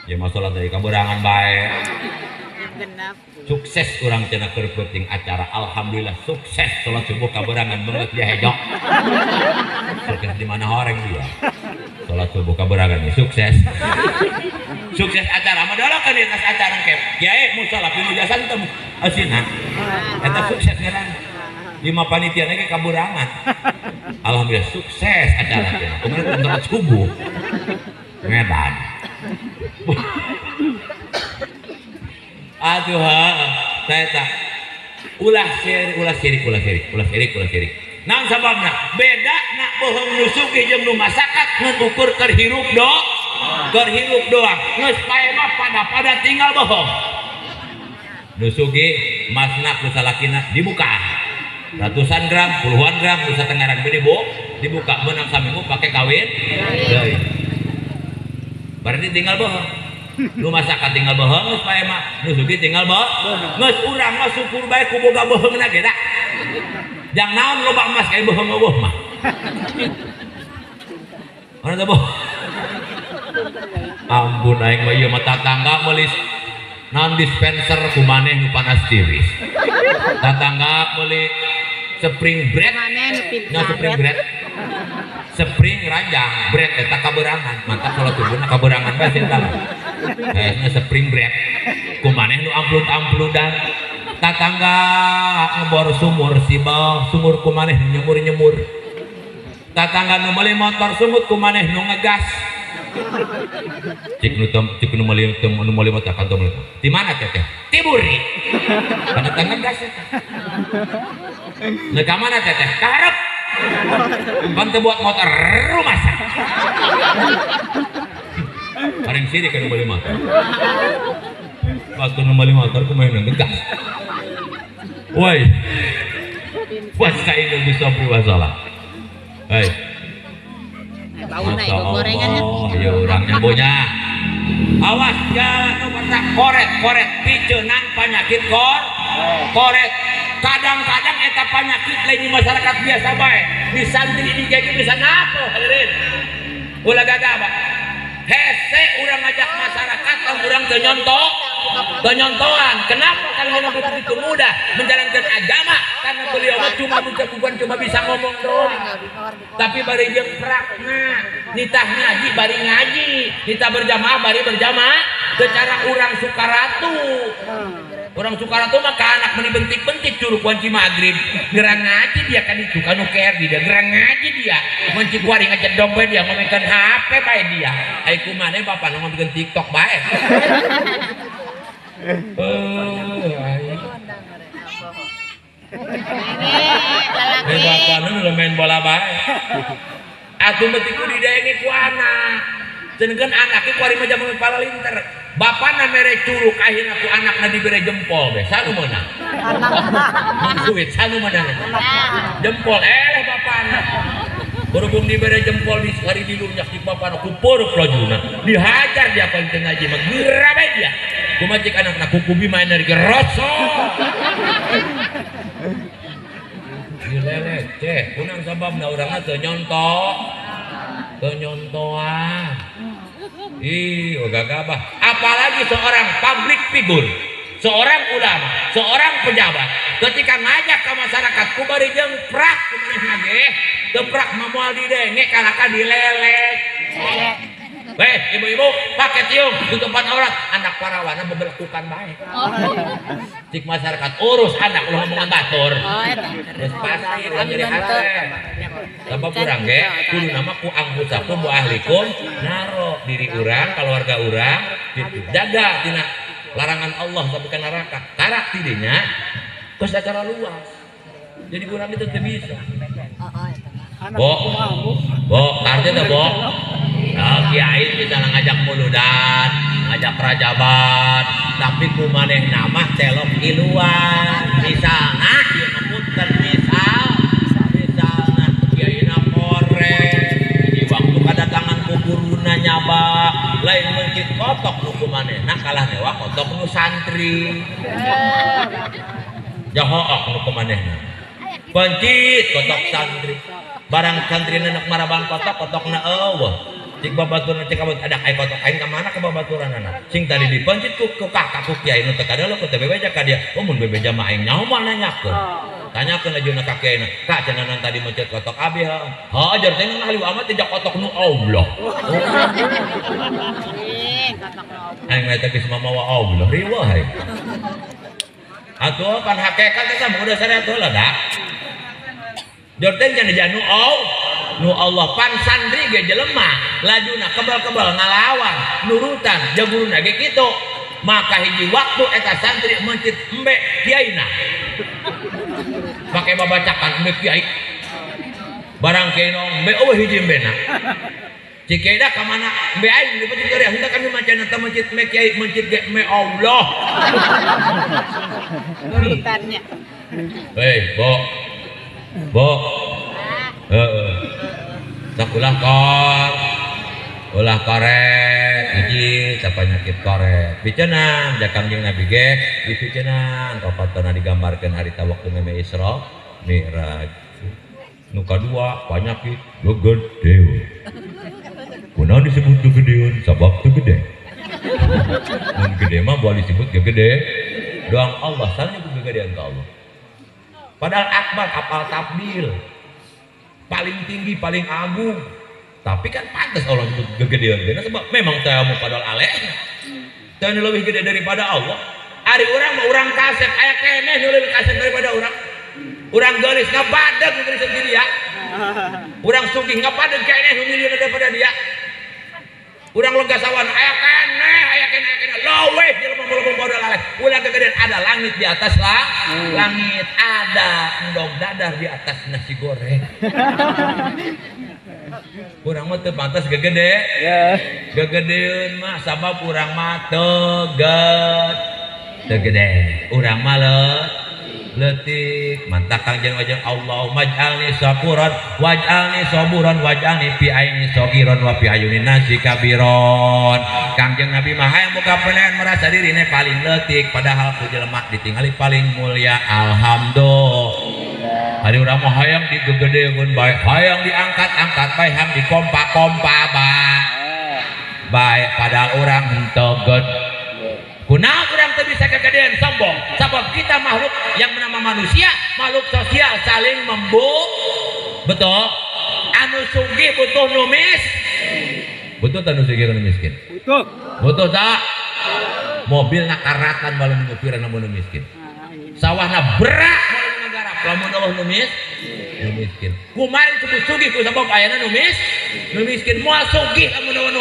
ya masalah dari kaburangan baik. Sukses orang cenah keur penting acara. Alhamdulillah sukses salat subuh kaberangan banget dia hejok. Sukses di mana orang dia. Salat subuh kaberangan ini sukses. Sukses acara madalakeun di atas acara kep. Kiai musola pilu jasa teu asina. Eta sukses ngaran. Lima panitia ge kaberangan. Alhamdulillah sukses acara teh. Kemudian salat subuh. Medan. Aduh, saya ulah sirik. Naon sababna? Beda nak bohong nu sugih jeung nu masakat ngukur keur hirup doang. Geus pae mah pada tinggal bohong. Nu sugih masna ku salakina dibuka. Ratusan gram, puluhan gram, nu satengaran gede dibuka meunang saminggu pake kawin. Deui. Berarti tinggal bohong. Lu masakan tinggal bohong geus pae mah nu sugih tinggal bohong geus urang mah syukur bae ku boga bohongna ge da jang naon loba emas kayak bohong eueuh mah mana teh boh ampun aing mah ieu mah tatangga meuli naon dispenser ku maneh nu panas tiris tatangga meuli spring bread spring ranjang bread eta kaberangan mantap salat subuhna kaberangan bae sinta kayaknya spring bread kumaneh nu amplut-ampludan tatangga ngebor sumur sibal sumur kumaneh nyemur tatangga nu meuli motor sumut kumaneh nu ngegas cik nu meuli motor kantor meuli di mana teteh tiburi kana tangga gas nu ka mana teteh ka hareup kan buat motor rumasak paling sirik kan beli motor waktu beli motor aku main ngegas woi puasa ini bisa priwasalah hei Masya Allah ya orangnya bonya awas jangan lupa koret piceunang penyakit koret kadang-kadang eta penyakit lain di masyarakat biasa bae di santri ini jadi bisa napo hadirin ulah gagah hese urang ngajak masyarakat urang teu nyontohan kenapa karena begitu mudah menjalankan agama karena beliau cuma bisa ngomong doang tapi bari jeung prakna nitah ngaji bari ngaji nitah berjamaah bari berjamaah secara urang Sukaratu orang Sukaratu mah ka anak meni bentik-bentik curug kunci magrib gerang ngaji dia kan itu kan uker dia gerang ngaji dia kunci kuari ngajak dompet dia ngomongkan HP bae dia ai kumaha bapak ngomongkeun TikTok bae bapak nu main bola bae atuh beuti ku didaenge ku anak ceneukeun anaknya kuari mah jaman palalinter bapana mere curug akhirna ku anakna dibere jempol be sanu meunang duit sanu meunang jempol bapana berhubung diberi jempol di hari di lunyak di papan aku poruk lojuna dihajar dia paling tengah aja menggeramai dia kumacik anak kuku bima energi rosok dileleh ceh kunang sababna urangna teu nyontok ih gagabah apalagi seorang public figure seorang ulama seorang pejabat ketika ngajak ke masyarakat kubari jengprak kumanehna ge teprak mamual didenge kalaka dilelet weh ibu-ibu pakai tiung di tempat orang anak parawana membelakukan baik cik masyarakat urus anak lu ngomongan batur terus pasti lu jadi hati sebab kurang ge kudu nama ku anggusakum bu ahlikum naro diri urang keluarga urang gitu jaga tina larangan Allah sampai ke neraka karak tidinya terus secara luas jadi kurang itu teu bisa bo artinya bo kiai misalnya ngajak muludan ngajak rajaban tapi kumaneh nama celok iluan misalnya dia memutar misalnya kiai na korek di waktu kedatangan kuburuna nyaba lain mencit kotok nu kumaneh nah kalah dewa kotok nu santri jahook nu kumaneh pencit kotok santri barang santri nenek maraban kotok na eueuh cik babaturan cik abot ada ai kotok aing ka mana ke babaturan anak sing tadi dipencit ku kakak ku kiai nu teu kadalo ku teu bebeja ka dia mun bebeja mah aing nyaho mah nanyakeun tanyakeun ajeuna ka kiai na ka cenah tadi mencet kotok abi ha ajar teh ngahli amat tidak kotok nu Allah aing mah teh geus mamawa Allah riweuh aing atuh pan hakikat teh mah udah sare atuh dah jorteng cenah janu nu Allah pan santri ge jelema lajuna kebal-kebal ngalawan nurutan jaguruna ge kitu maka hiji waktu eta santri mencit embe kiaina pakai babacakan embe kiai barang kiai no embe eueuh hiji embena cik kiai da ka mana embe aing dipencit keur hendak kami macana teh mencit embe kiai mencit ge embe Allah nurutannya bo sakulah kor ulah koret hiji tapanyakit koret bicenan jakam jeung nabi ge dipicenan kapatona digambarkeun harita waktu meme Isra Mi'raj nu kadua panyakit gegede kunaon disebut gegedeun sabab teu gede mun gede mah boleh disebut gede doang Allah salahnya kegedean ka Allah padahal akbar apal tabdil paling tinggi paling agung tapi kan pantas Allah sebut kegedean karena sebab memang tamu padahal aleh dan lebih gede daripada Allah ari urang mah urang kasep aya keneh nu lebih kasep daripada urang geulis ngapadeg nu geulis sendiri ya urang sugih ngapadeg keneh nu milieun daripada dia urang legasawan aya keneh leuwih jelema mulung modal aleh urang kegedean ada langit di atas lah langit ada endog dadar di atas nasi goreng urang mah teu pantas gegede gegedeun mah sabab urang mah teu gede urang mah leutik mantak kangjeng wajeng Allahumma ij'alni syakuran waj'alni saburan waj'alni fi aini sagiran wa fi ayunin nasi kabiron kangjeng Nabi mah hayang boga peunehan merasa dirine paling leutik padahal ku jelema ditingali paling mulia alhamdulillah hari urang mah hayang digegedeun bae hayang diangkat-angkat bae hayang dikompa-kompa bae padahal urang henteu gede kunaon urang teu bisa kegedean sombong sabab kita makhluk yang bernama manusia makhluk sosial saling betul anu sugih butuh nu butuh tanu sugih nu miskin butuh tak mobil nakaratan baru nyupir namun nu miskin sawahna berak baru ngagarap lamun Allah nu miskin kumarin sebut sugih ku sabab ayana nu miskin moal sugih lamun Allah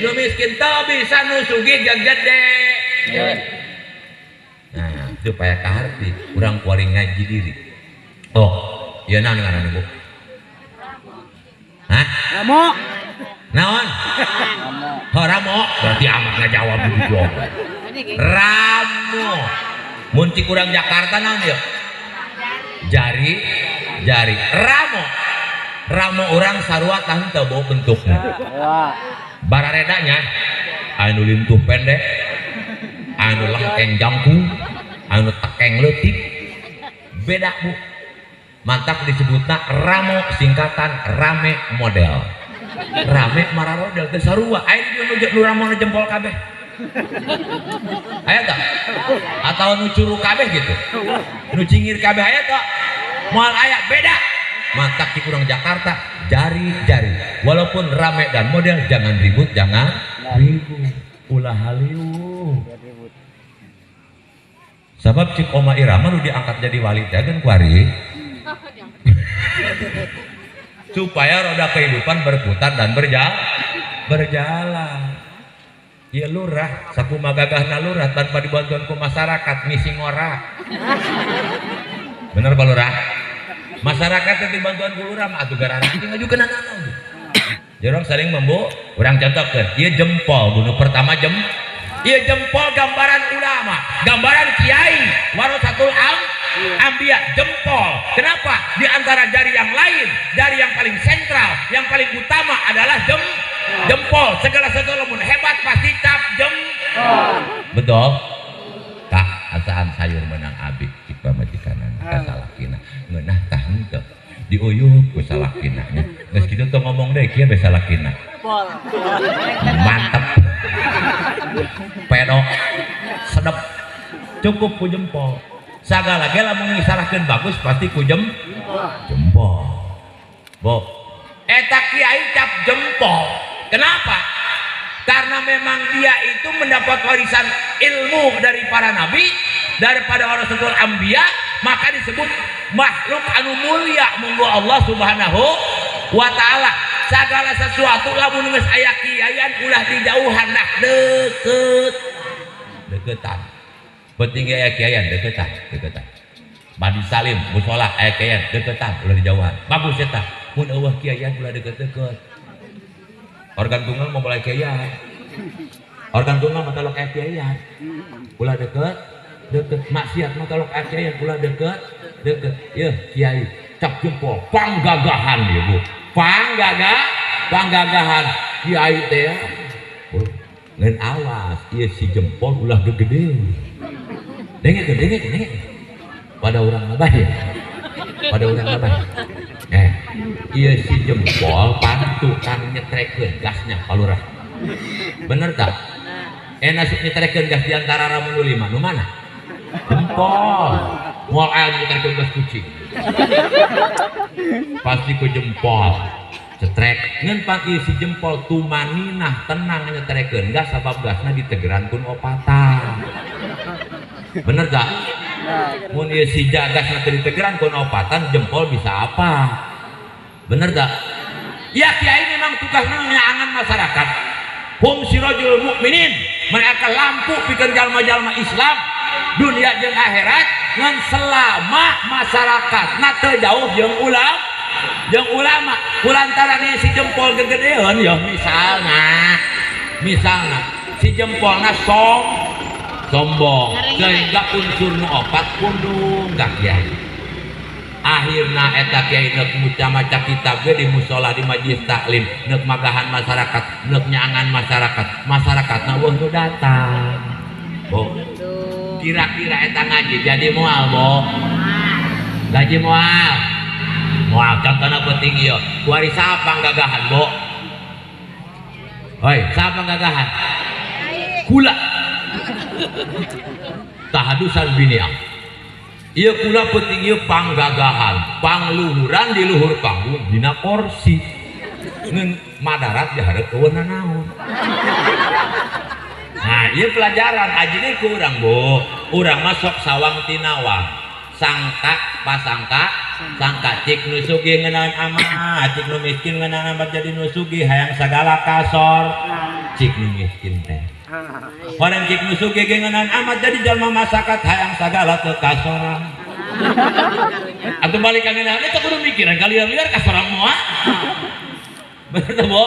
nu miskin teu bisa nu sugih gede nah supaya kaharti urang kuari ngaji diri oh iya naon ngaranna Bu hah ramo naon ramo berarti amat ngajawab begitu ramo mun cik urang Jakarta naon ya jari ramo ramo orang sarua tah henteu bau bentuknya. Bararedanya anu lintuh pendek, anu lengkeng jangkung, anu tekeng leutik. Beda Bu. Mantap disebutna ramo singkatan rame model. Rame mararodel teh sarua. Aya nu ramo jempol kabeh. Aya tah? Atau nu curu kabeh gitu. Nu cingir kabeh aya tah? Moal aya beda. Mantap di kurang Jakarta jari-jari. Walaupun rame dan model jangan ribut, jangan ribut. Ulah haliu. Sabab cik Oma Irama nu diangkat jadi wali teh kan kuari. Supaya roda kehidupan berputar dan berjalan. Ya lurah, sakumaha gagahna lurah tanpa dibantuan ku masyarakat misi ngora. Bener Pak Lurah? Masyarakat yang dibantuan ku lurah mah atuh garana ngajukeun anaon. Jorong sering membu, urang contohkeun, ieu jempol bunuh pertama ieu jempol gambaran ulama, gambaran kiai, warasatul Ambia jempol. Kenapa? Di antara jari yang lain, jari yang paling sentral, yang paling utama adalah jempol. Segala sesuatu lamun hebat pasti cap jempol. Betul? Tah asaan sayur menang abik cik pamajikanan ka salakina. Ngeunah tah henteu. Diuyuh ku salakina nya. Geus kitu teu ngomong deui kieu be salakina. Mantep. Pedok. Sedep. Cukup ku jempol. Sagala ge lamun ngisarahkeun bagus pasti ku jempol. Bo. Eta kiai cap jempol. Kenapa? Karena memang dia itu mendapat warisan ilmu dari para nabi, daripada warasatul anbiya, maka disebut makhluk anu mulia munggu Allah Subhanahu wa taala. Segala sesuatu lamun geus aya kiaian ulah dijauhan nah deketan. Penting aya kiaian deketan. Badi salim mushola aya kiaian deketan ulah dijauhan. Bagus eta. Mun eueuh kiaian ulah deket-deket. Organ tunggal mau mulai kiaian. Organ tunggal mah talok aya kiaian. Ulah deket. Maksiat mah talok aya kiaian ulah deket. Yeuh kiai cap jempol panggagahan ieu Bu. Panggagahan kiai teh. Ngan awas ieu si jempol ulah gede. Dengek. Pada orang labah ya. Ieu si jempol pantu kan nyetrekeun gasnya Pak Lurah. Bener tak? Nasib nyetrekeun gas di antara ramu nu lima nu mana? Jempol. Moal aya nyetrekeun gas kucing. Pasti ku jempol. Cetrek ngan pan ieu si jempol tumaninah tenang nyetrekeun gas sabab gasna ditegeran kun opatan. Bener tak? Mun ieu si jagasna teu ditegeran kun opatan jempol bisa apa? Bener tak? Ya kiai memang tugasnya nyaangan masyarakat. Hum sirajul mukminin, mereka lampu pikeun jalma-jalma Islam dunia jeung akhirat ngan selama masyarakat teu jauh jeung ulama. Kulantaran ieu si jempol gegedeun ya misalna si jempolna sombong sehingga unsur nu opat kudu gak kiai. Akhirna eta kiai neuk maca kitab ge di musola di majelis taklim, neuk magahan masyarakat, neuk nyaangan masyarakatna weuh nu datang. Bo. Kira-kira eta ngaji jadi moal, Bo. Gaji moal. Moal contohna penting ieu. Kuari saha panggagahan, Bo? Hoi, saha panggagahan? Kula. Tahadusan biniah. Ieu kula penting ieu panggagahan, pangluhuran di luhur panggung dina kursi. Ngeun madarat di hareup eueun naon. Nah, ieu pelajaran ajine ku urang, Bu. Urang mah sok sawang tinawang. Sangka cik nu sugih ngeunaan amat, cik nu miskin ngeunaan amat jadi nu sugih hayang sagala kasor. Cik nu miskin teh. Orang cik nu sugih ge ngeunaan amat jadi jalma masyarakat hayang sagala teu kasoran. Atuh balik ka ngeunaan teh kudu mikiran kalian-liar kasoran moal. Bener teh, Bu?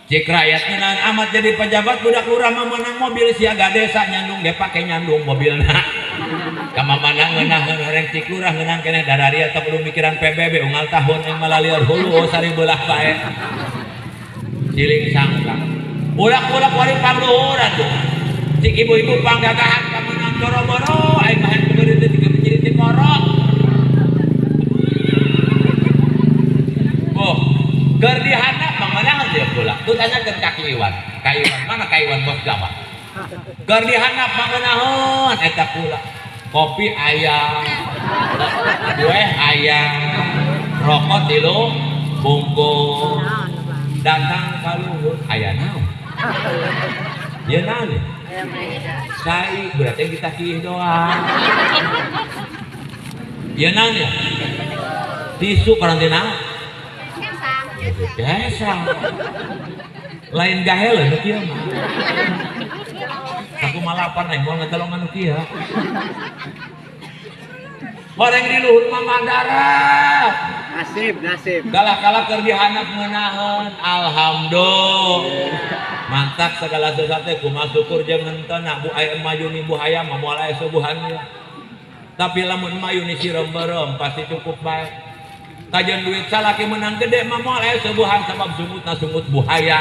Cik rakyat ngeunaan amat jadi pejabat budak lurah mah meunang mobil siaga desa nyandung ge pake nyandung mobilna. Kamamana ngeunah ngarendeng cik lurah ngeunang keneh dadaria teu kudu mikiran PBB unggal tahun yang malalieur hulu sari beulah bae. Ciling sangka. Ulah-ulah wari pangluhuran tuh. Cik ibu-ibu panggagahan kamunang coro-moro ai bahan kumaha teh tiga menjadi teh korok. Oh, keur dihandap mangmanahan dia pula. Tu tanyakeun ka Iwan. Ka Iwan mana ka Iwan bos Jawa? Keur dihandap mangmanahan eta pula. Kopi aya, kue aya, rokok tilu, bungkus, datang kaluhur aya naon? Ieu naon? Sai berarti kita kieu doang. Ieu naon ya? Tisu karantina. Kesang. Lain gahel nu kieu mah. Aku malapan nih, mau ngetelongan kia. Orang di luhur mah mandara. Nasib. Kalah keur dihandap ngeunaheun, alhamdulillah. Mantap segala sesuatu kumaha syukur jeung henteu bu aya mayuni buhaya mah moal aya subuhan ya. Tapi lamun mayuni sirem-berem pasti cukup bae. Kajian duit salaki menang gede mah moal aya subuhan sabab sungut buhaya.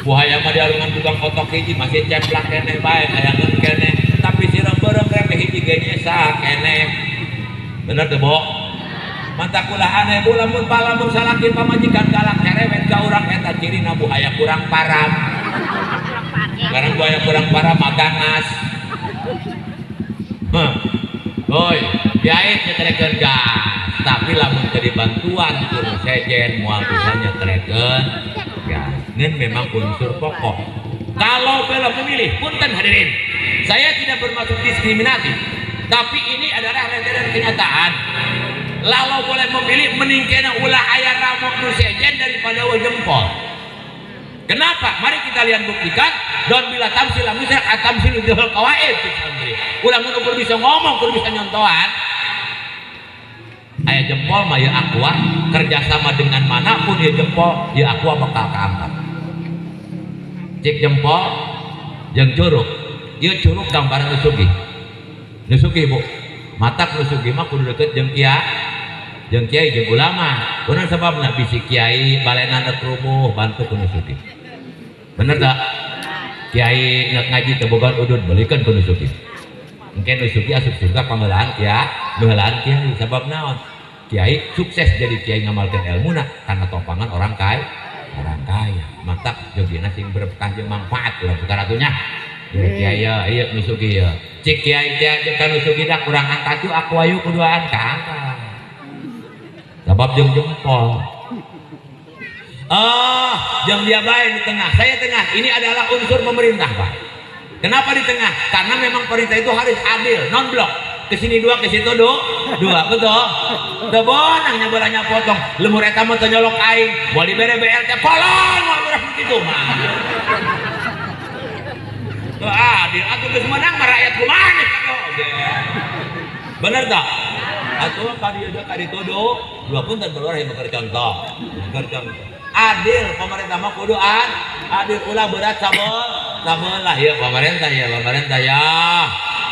Buhaya mah dialungan tukang kotok hiji masih cemplak keneh bae ayangeun keneh. Tapi sirem-berem rek hiji ge nyesa keneh. Bener teu, Bo? Mantap ulah aneh bu lamun palamun salaki pamajikan galak herewet ka urang eta cirina buhaya kurang param. Karena buhaya kurang param mah gangas. Oi, kiai nyetrikeun gas, tapi lamun teu dibantuan kudu sejen moal bisa nyetrekeun gas. Ngan memang unsur pokok. Kalau belum memilih, punten hadirin. Saya tidak bermaksud diskriminatif, tapi ini adalah rentetan kenyataan. Lalu boleh memilih meningkena ulah aya ramok nu sejen daripada we jempol. Kenapa? Mari kita lihat buktikan. Don bila tamsil musyak atamsil juhul qawaid ulang ukur bisa ngomong, ukur bisa nyontohan. Aya jempol mah ya aqua kerjasama dengan manapun ya jempol ya aqua bakal keangkat. Cik jempol jeung curug. Ieu curug gambaran nusugi. Nusugi Bu. Matak nusugi mah kudu deukeut jeung kiai jeung ulama. Kunaon sababna bisi kiai balena teu rubuh bantu ku nusugi. Bener tak? Kiai nak ngaji tebogan udud belikan ku nusugi. Mungkin nusugi asup surga pangeulaan kiai sabab naon? Kiai sukses jadi kiai ngamalkeun ilmuna karena topangan orang kaya. Mantap jogina sing berkah jeung manfaat ulah bukaratunya. Jadi kiai ieu nusugi ya. Cik kiai teh jeung ka nusugi dah kurang angkat tu aku ayu kuduaan kaangkat. Sabab jeung jempol. Yang dia baik di tengah, saya tengah. Ini adalah unsur pemerintah, Pak. Kenapa di tengah? Karena memang pemerintah itu harus adil, non blok. Kesini dua, ke situ dua, betul? Tebonangnya bolanya potong. Lemur eta mah teu nyolok aing, moal dibere BLT polong, moal urang begitu mah. Tuh adil, atuh geus meunang mah rakyat kumaha nih bener tak? Atuh kadi todo, dua pun tan keluar yang contoh. Adil pemerintah mah kudu adil ulah berat sabel lah ya pemerintah ya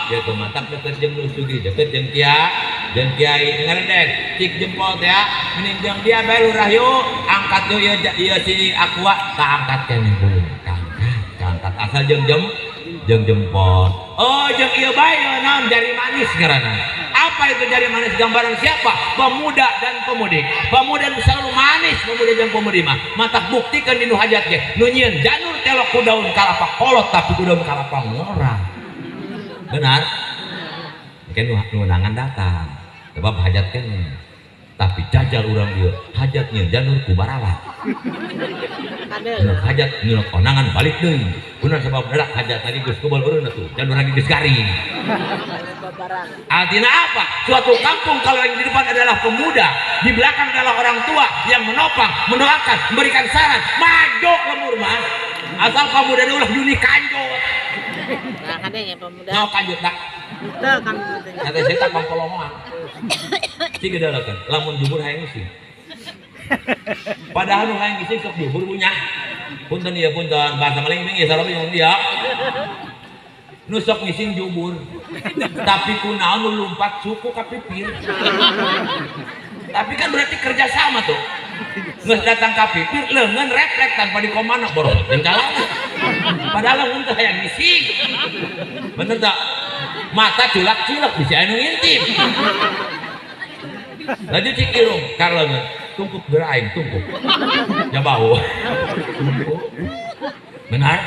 gitu mantap deket jeung nusugi deket jeung kiai ngarendeng cik jempol teh mending jeung dia bae lurah yuk angkat yuk ieu si aqua kaangkat keneh dulu kaangkat asal jeung jempol jeung ieu bae naon jari manis ngaranna. Apa itu jari manis? Gambaran siapa? Pemuda dan pemudi. Pemuda selalu manis, pemuda dan pemudi mah. Mata buktikan di nu hajat ge. Nu nyieun janur telok ku daun kalapa kolot tapi ku daun kalapa ngorang. Benar? Mungkin nu nangan datang. Sebab hajat kan. Tapi jajal urang dieu hajat nyieun janur ku barawat. Hajat nyieun konangan balik deui. Benar sebab dadak hajat tadi geus kubal urang atuh. Janur lagi geus garing. Artinya apa? Suatu kampung kalau yang di depan adalah pemuda, di belakang adalah orang tua yang menopang, mendoakan, memberikan saran, maju lemur mah. Asal pemuda ulah dunia kanjut. Nah, kadang pemuda. Nah, kanjut tak? Betul kan. Kata saya tak pangkolongan. Si gede lah kan, lamun jubur hayang ngisi. Padahal nu hayang ngisi sok jubur punya. Punten ieu punten, bahasa maling ini sarobe yang dia. nusok ngising jubur tapi kunaon nu lumpat suku ka pipir tapi kan berarti kerja sama tuh nges datang ka pipir leungeun refleks tanpa dikomando boros jeung kalangan padahal mun teh hayang ngising bener tak mata culak-culak bisa anu ngintip laju cik irung karleungeun tungkup geura aing tungkup jabau benar